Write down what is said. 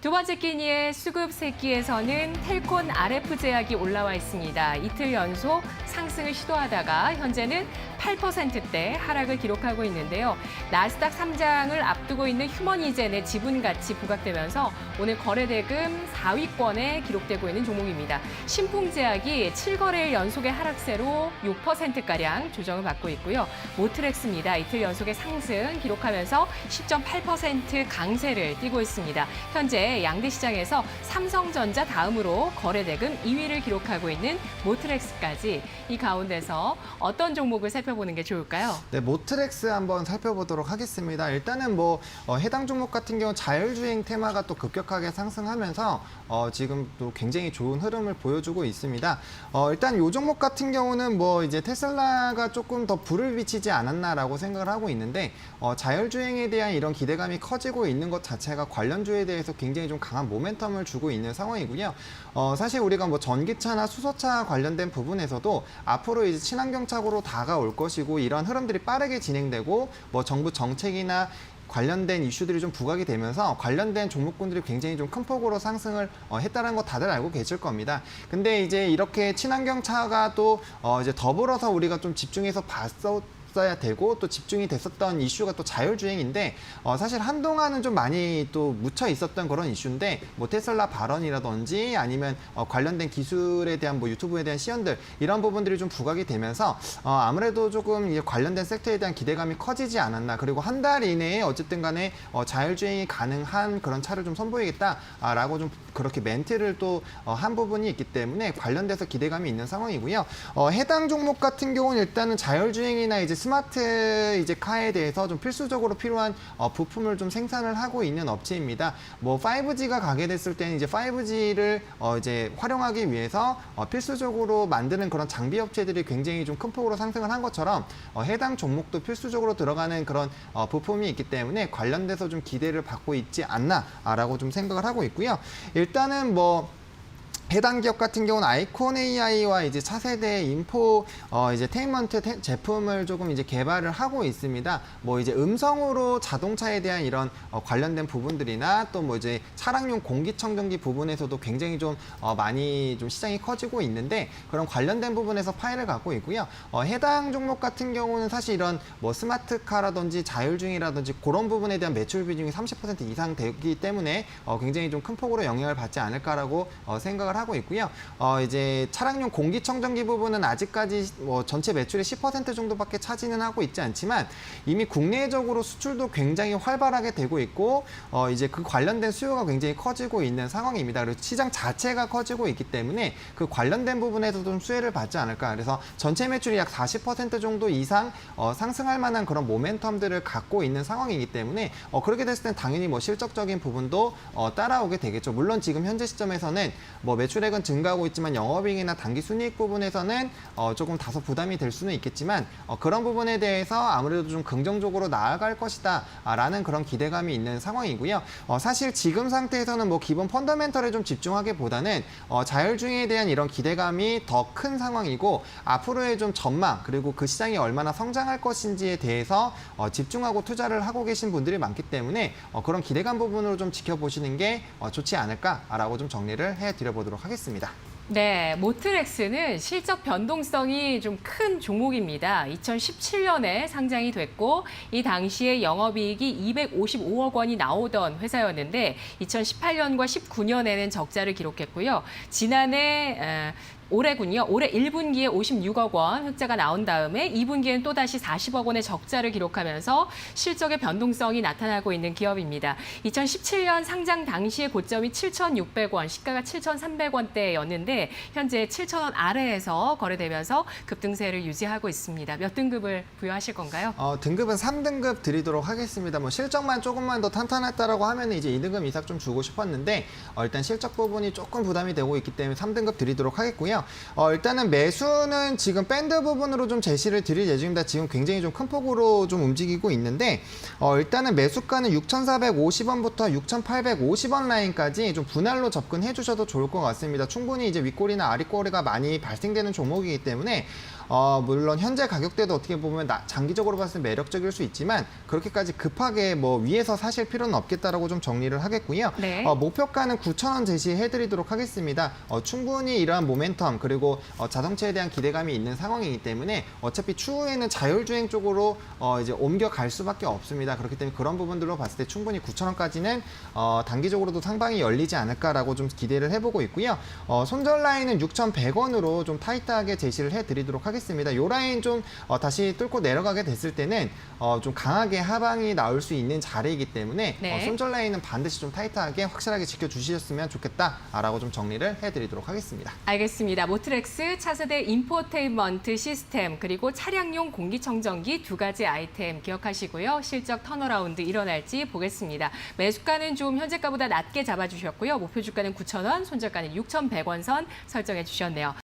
두 번째 끼니의 수급 새끼에서는 텔콘 RF 제약이 올라와 있습니다. 이틀 연속 상승을 시도하다가 현재는 8%대 하락을 기록하고 있는데요. 나스닥 3장을 앞두고 있는 휴머니젠의 지분 가치 부각되면서 오늘 거래대금 4위권에 기록되고 있는 종목입니다. 신풍제약이 7거래일 연속의 하락세로 6%가량 조정을 받고 있고요. 모트렉스입니다. 이틀 연속의 상승 기록하면서 10.8% 강세를 띠고 있습니다. 현재 양대 시장에서 삼성전자 다음으로 거래대금 2위를 기록하고 있는 모트렉스까지 이 가운데서 어떤 종목을 살펴보는 게 좋을까요? 네, 모트렉스 한번 살펴보도록 하겠습니다. 일단은 해당 종목 같은 경우 자율주행 테마가 또 급격하게 상승하면서 지금 또 굉장히 좋은 흐름을 보여주고 있습니다. 일단 이 종목 같은 경우는 이제 테슬라가 조금 더 불을 비치지 않았나라고 생각을 하고 있는데 자율주행에 대한 이런 기대감이 커지고 있는 것 자체가 관련주에 대해서 굉장히 좀 강한 모멘텀을 주고 있는 상황이고요. 사실 우리가 전기차나 수소차 관련된 부분에서도 앞으로 이제 친환경차로 다가올 것이고 이런 흐름들이 빠르게 진행되고 정부 정책이나 관련된 이슈들이 좀 부각이 되면서 관련된 종목군들이 굉장히 좀 큰 폭으로 상승을 했다는 거 다들 알고 계실 겁니다. 근데 이제 이렇게 친환경차가 또 이제 더불어서 우리가 좀 집중해서 써야 되고 또 집중이 됐었던 이슈가 또 자율주행인데 사실 한동안은 좀 많이 또 묻혀 있었던 그런 이슈인데 테슬라 발언이라든지 아니면 관련된 기술에 대한 유튜브에 대한 시연들 이런 부분들이 좀 부각이 되면서 아무래도 조금 이제 관련된 섹터에 대한 기대감이 커지지 않았나. 그리고 한 달 이내에 어쨌든 간에 자율주행이 가능한 그런 차를 좀 선보이겠다라고 좀 그렇게 멘트를 또 한 부분이 있기 때문에 관련돼서 기대감이 있는 상황이고요. 해당 종목 같은 경우는 일단은 자율주행이나 이제 스마트 이제 카에 대해서 좀 필수적으로 필요한 부품을 좀 생산을 하고 있는 업체입니다. 5G가 가게 됐을 때는 이제 5G를 이제 활용하기 위해서 필수적으로 만드는 그런 장비 업체들이 굉장히 좀 큰 폭으로 상승을 한 것처럼 해당 종목도 필수적으로 들어가는 그런 부품이 있기 때문에 관련돼서 좀 기대를 받고 있지 않나라고 좀 생각을 하고 있고요. 일단은 해당 기업 같은 경우는 아이콘 AI와 이제 차세대 인포 이제 테인먼트 제품을 조금 이제 개발을 하고 있습니다. 이제 음성으로 자동차에 대한 이런 관련된 부분들이나 또 이제 차량용 공기청정기 부분에서도 굉장히 좀 많이 좀 시장이 커지고 있는데 그런 관련된 부분에서 파일을 갖고 있고요. 해당 종목 같은 경우는 사실 이런 스마트카라든지 자율주행이라든지 그런 부분에 대한 매출 비중이 30% 이상 되기 때문에 굉장히 좀 큰 폭으로 영향을 받지 않을까라고 생각을 하고 있고요. 이제 차량용 공기청정기 부분은 아직까지 전체 매출의 10% 정도밖에 차지는 하고 있지 않지만 이미 국내적으로 수출도 굉장히 활발하게 되고 있고 이제 그 관련된 수요가 굉장히 커지고 있는 상황입니다. 그리고 시장 자체가 커지고 있기 때문에 그 관련된 부분에서 좀 수혜를 받지 않을까. 그래서 전체 매출이 약 40% 정도 이상 상승할 만한 그런 모멘텀들을 갖고 있는 상황이기 때문에 그렇게 됐을 땐 당연히 실적적인 부분도 따라오게 되겠죠. 물론 지금 현재 시점에서는 매출액은 증가하고 있지만 영업이익이나 당기 순이익 부분에서는 조금 다소 부담이 될 수는 있겠지만 그런 부분에 대해서 아무래도 좀 긍정적으로 나아갈 것이다 라는 그런 기대감이 있는 상황이고요. 사실 지금 상태에서는 기본 펀더멘털에 좀 집중하기보다는 자율주행에 대한 이런 기대감이 더 큰 상황이고 앞으로의 좀 전망 그리고 그 시장이 얼마나 성장할 것인지에 대해서 집중하고 투자를 하고 계신 분들이 많기 때문에 그런 기대감 부분으로 좀 지켜보시는 게 좋지 않을까라고 좀 정리를 해드려보도록 하겠습니다. 네, 모트렉스는 실적 변동성이 좀 큰 종목입니다. 2017년에 상장이 됐고 이 당시에 영업이익이 255억 원이 나오던 회사였는데 2018년과 19년에는 적자를 기록했고요. 지난해 올해군요. 올해 1분기에 56억 원 흑자가 나온 다음에 2분기에는 또다시 40억 원의 적자를 기록하면서 실적의 변동성이 나타나고 있는 기업입니다. 2017년 상장 당시의 고점이 7,600원, 시가가 7,300원대였는데 현재 7,000원 아래에서 거래되면서 급등세를 유지하고 있습니다. 몇 등급을 부여하실 건가요? 등급은 3등급 드리도록 하겠습니다. 실적만 조금만 더 탄탄했다라고 하면 이제 2등급 이상 좀 주고 싶었는데 일단 실적 부분이 조금 부담이 되고 있기 때문에 3등급 드리도록 하겠고요. 일단은 매수는 지금 밴드 부분으로 좀 제시를 드릴 예정입니다. 지금 굉장히 좀 큰 폭으로 좀 움직이고 있는데 일단은 매수가는 6,450원부터 6,850원 라인까지 좀 분할로 접근해 주셔도 좋을 것 같습니다. 충분히 이제 윗꼬리나 아랫꼬리가 많이 발생되는 종목이기 때문에 물론 현재 가격대도 어떻게 보면 장기적으로 봤을 때 매력적일 수 있지만 그렇게까지 급하게 뭐 위에서 사실 필요는 없겠다라고 좀 정리를 하겠고요. 네. 목표가는 9,000원 제시해드리도록 하겠습니다. 충분히 이러한 모멘텀 그리고 자동차에 대한 기대감이 있는 상황이기 때문에 어차피 추후에는 자율주행 쪽으로 이제 옮겨갈 수밖에 없습니다. 그렇기 때문에 그런 부분들로 봤을 때 충분히 9,000원까지는 단기적으로도 상방이 열리지 않을까라고 좀 기대를 해보고 있고요. 손절 라인은 6,100원으로 좀 타이트하게 제시를 해드리도록 하겠습니다. 이 라인 좀 다시 뚫고 내려가게 됐을 때는 좀 강하게 하방이 나올 수 있는 자리이기 때문에 네. 손절 라인은 반드시 좀 타이트하게 확실하게 지켜주셨으면 좋겠다라고 좀 정리를 해드리도록 하겠습니다. 알겠습니다. 모트렉스 차세대 인포테인먼트 시스템 그리고 차량용 공기청정기 두 가지 아이템 기억하시고요. 실적 턴어라운드 일어날지 보겠습니다. 매수가는 좀 현재가보다 낮게 잡아주셨고요. 목표 주가는 9,000원, 손절가는 6,100원 선 설정해 주셨네요.